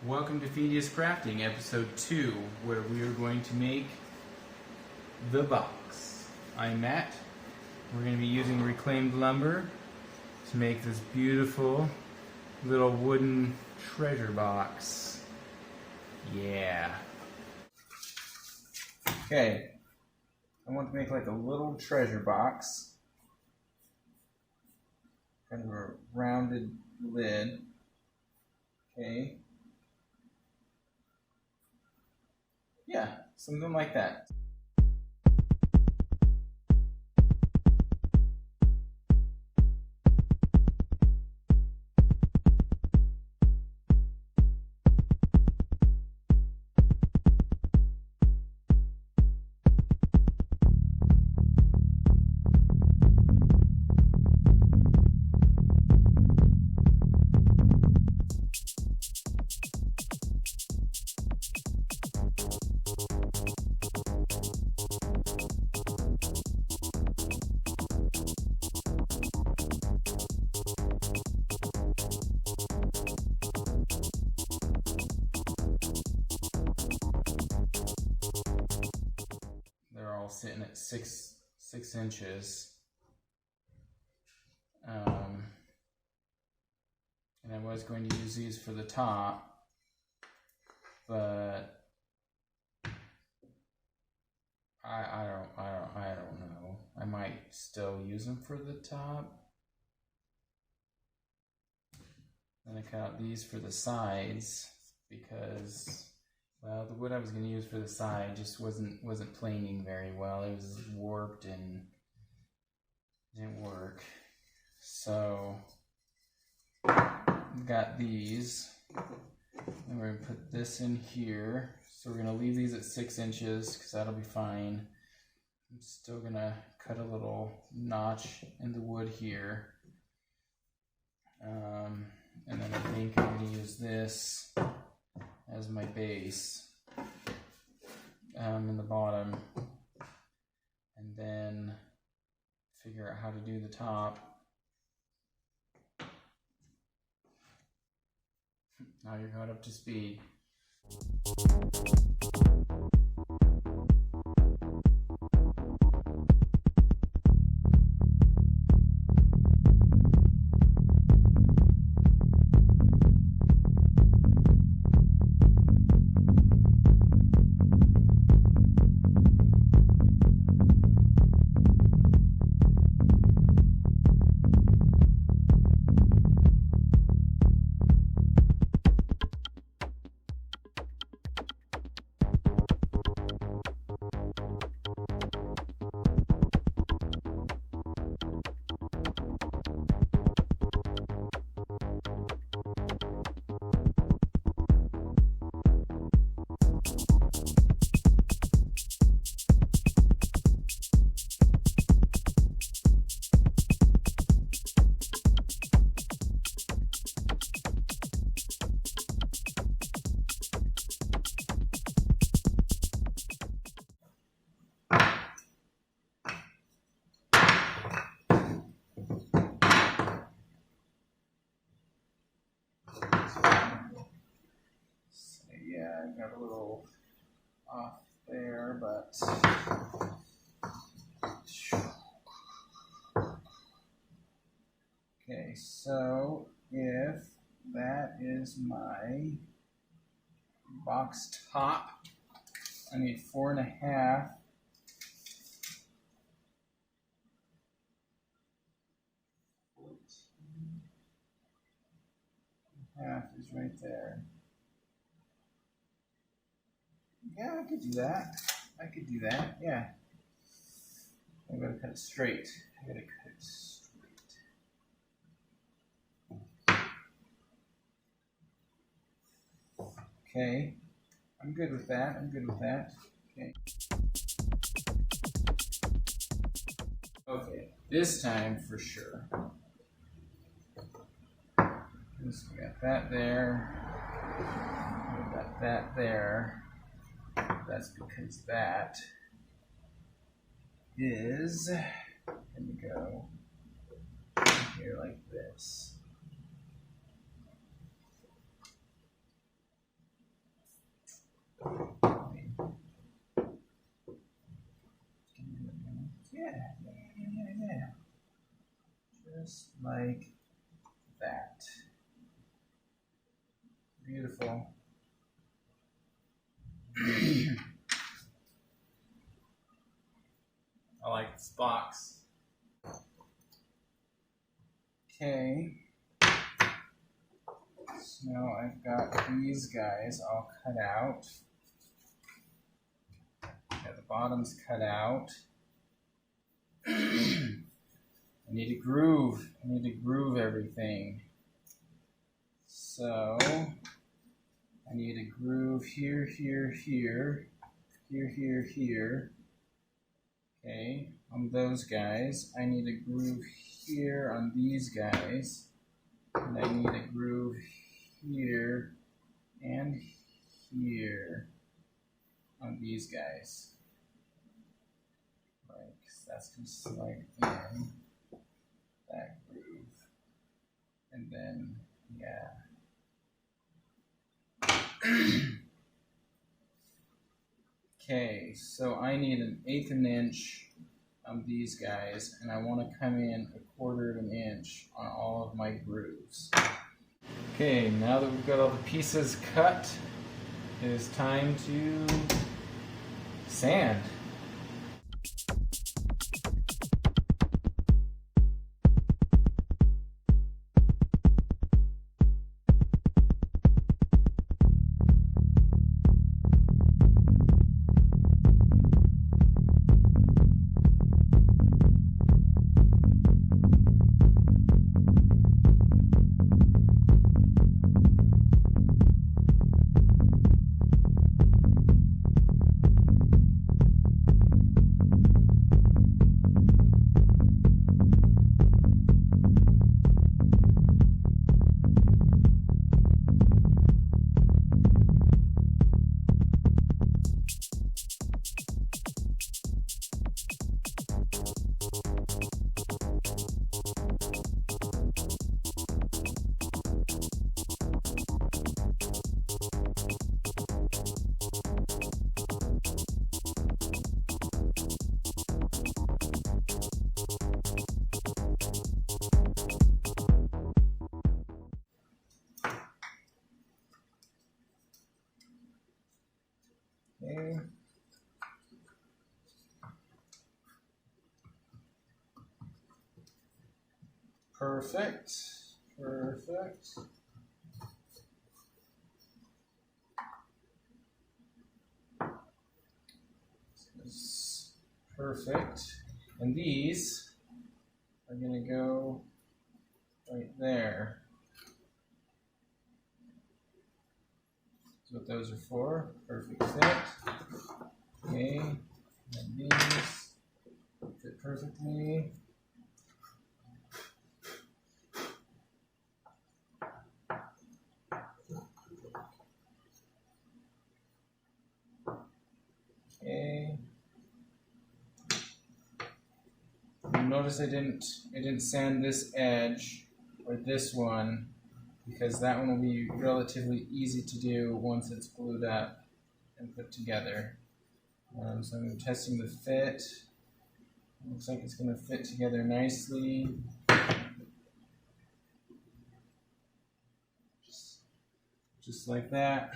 Welcome to Fiendius Crafting, episode 2, where we are going to make the box. I'm Matt. We're going to be using reclaimed lumber to make this beautiful little wooden treasure box. Yeah. Okay. I want to make like a little treasure box. Kind of a rounded lid. Okay. Yeah, something like that. They're all sitting at six inches. And I was going to use these for the top, but I don't know. I might still use them for the top. Then I cut out these for the sides because, well, the wood I was going to use for the side just wasn't planing very well. It was warped and didn't work. So got these. And we're going to put this in here. So we're going to leave these at 6 inches because that'll be fine. I'm still going to cut a little notch in the wood here. And then I think I'm going to use this as my base in the bottom. And then figure out how to do the top. Now you're caught up to speed. Yeah, I got a little off there, but okay, so if that is my box top, I need 4.5. Half is right there. Yeah, I could do that. Yeah. I'm gonna cut it straight. Okay. I'm good with that. Okay. Okay. This time for sure. We got that there. We got that there. That's because that is going to go here like this. beautiful. I like this box. Okay. So now I've got these guys all cut out. Got the bottoms cut out. I need to groove. I need to groove everything. So I need to groove here, here, here, here, here, here. Okay, on those guys. I need to groove here on these guys. And I need to groove here and here on these guys. Right, because that's going to slide in that groove. And then, yeah. Okay, so I need 1/8 of an inch on these guys, and I want to come in 1/4 of an inch on all of my grooves. Okay, now that we've got all the pieces cut, it is time to sand. Okay. Perfect. Perfect. This is perfect. And these are going to go right there. That's what those are for. Perfect fit. Okay. And these fit perfectly. Okay. Notice I didn't sand this edge or this one because that one will be relatively easy to do once it's glued up and put together. So I'm testing the fit. Looks like it's going to fit together nicely. Just like that.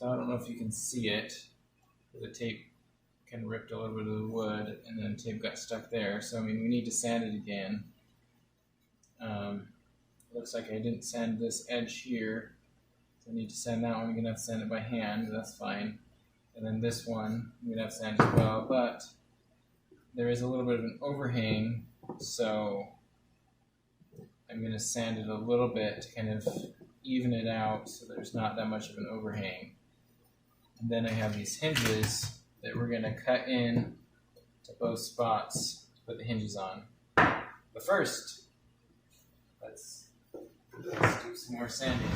So I don't know if you can see it. The tape kind of ripped a little bit of the wood, and then tape got stuck there. So I mean, we need to sand it again. Looks like I didn't sand this edge here, so I need to sand that one. I'm gonna have to sand it by hand. That's fine. And then this one, I'm gonna have to sand as well. But there is a little bit of an overhang, so I'm going to sand it a little bit to kind of even it out so there's not that much of an overhang. And then I have these hinges that we're going to cut in to both spots to put the hinges on. But first, let's do some more sanding.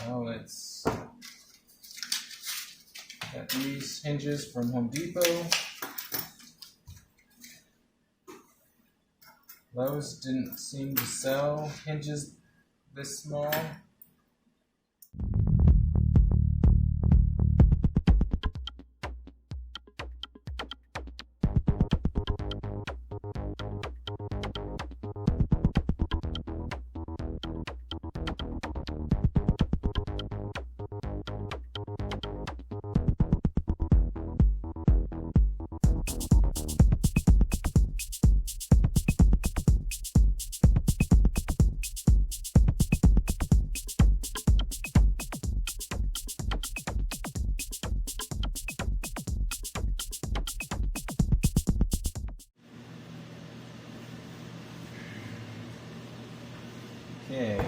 Now let's get these hinges from Home Depot. Lowe's didn't seem to sell hinges this small. Okay,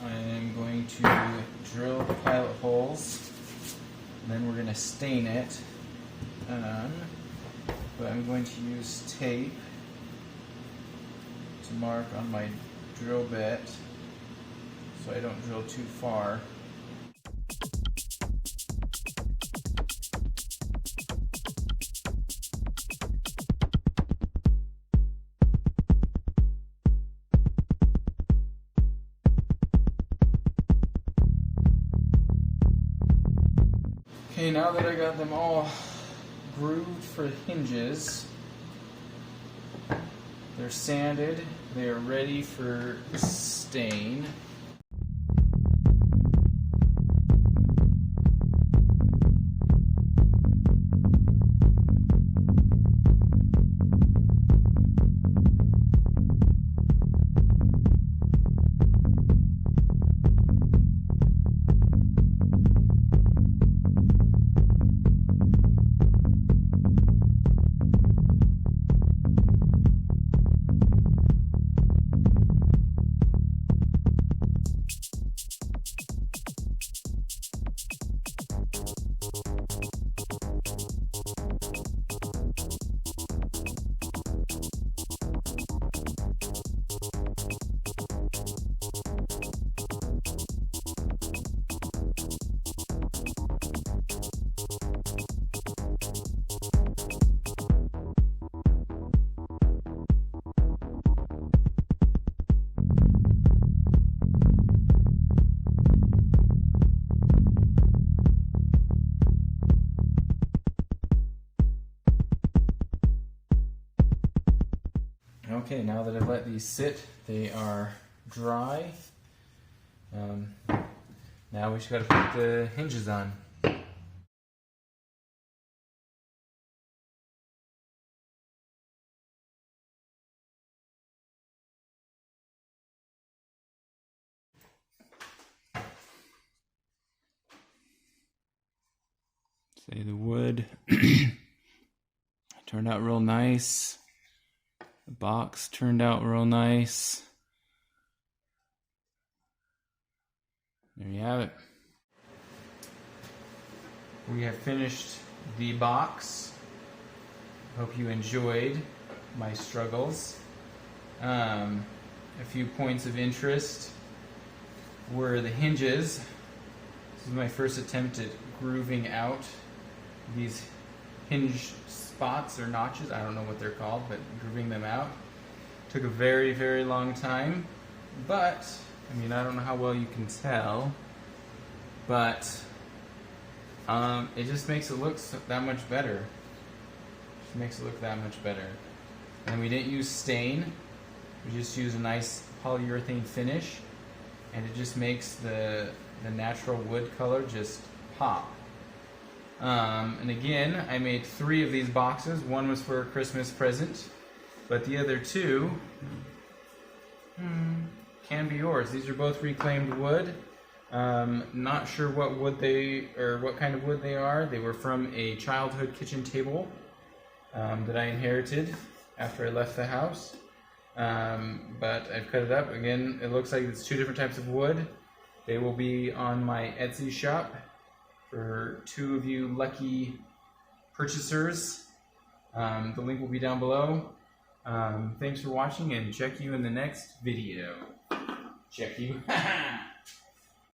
I am going to drill the pilot holes, and then we're going to stain it. But I'm going to use tape to mark on my drill bit so I don't drill too far. Okay, now that I got them all grooved for hinges, they're sanded, they are ready for stain. Okay, now that I've let these sit, they are dry. Now we just got to put the hinges on. Say the wood turned out real nice. The box turned out real nice. There you have it. We have finished the box. Hope you enjoyed my struggles. A few points of interest were the hinges. This is my first attempt at grooving out these hinge spots or notches. I don't know what they're called, but grooving them out took a very, very long time. But, I mean, I don't know how well you can tell, but it just makes it look that much better. It makes it look that much better. And we didn't use stain. We just used a nice polyurethane finish, and it just makes the natural wood color just pop. And again, I made 3 of these boxes. One was for a Christmas present, but the other 2 can be yours. These are both reclaimed wood. Not sure what wood what kind of wood they are. They were from a childhood kitchen table that I inherited after I left the house. But I've cut it up. Again, it looks like it's 2 different types of wood. They will be on my Etsy shop for 2 of you lucky purchasers. The link will be down below. Thanks for watching, and check you in the next video. Check you.